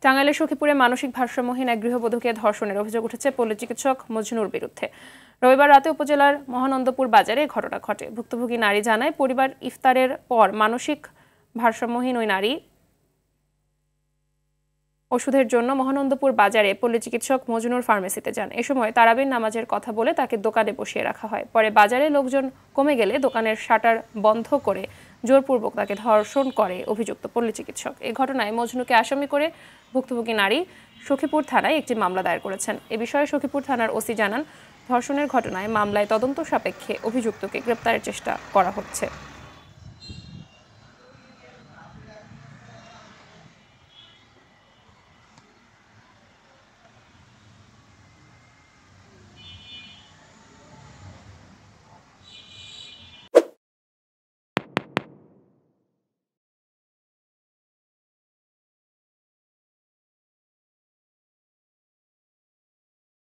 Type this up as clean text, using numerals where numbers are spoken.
টাঙ্গাইলের সখীপুরে মানসিক ভারসাম্যহীন এক গৃহবধূকে ধর্ষণের অভিযোগ উঠেছে পল্লী চিকিৎসক মজনুর বিরুদ্ধে। রবিবার রাতে উপজেলার মহানন্দপুর বাজারে ঘটনা ঘটে। ভুক্তভোগী নারী জানায়, পরিবার ইফতারের পর মানসিক ভারসাম্যহীন ওই নারী ওষুধের জন্য মহানন্দপুর বাজারে পল্লী চিকিৎসক মজনুর ফার্মেসিতে যান। এ সময় তারাবির নামাজের কথা বলে তাকে দোকানে বসিয়ে রাখা হয়। পরে বাজারে লোকজন কমে গেলে দোকানের শাটার বন্ধ করে জোরপূর্বক তাকে ধর্ষণ করে অভিযুক্ত পল্লী চিকিৎসক। এই ঘটনায় মজনুকে আসামি করে ভুক্তভোগী নারী সখীপুর থানায় একটি মামলা দায়ের করেছেন। এ বিষয়ে সখীপুর থানার ওসি জানান, ধর্ষণের ঘটনায় মামলায় তদন্ত সাপেক্ষে অভিযুক্তকে গ্রেপ্তারের চেষ্টা করা হচ্ছে।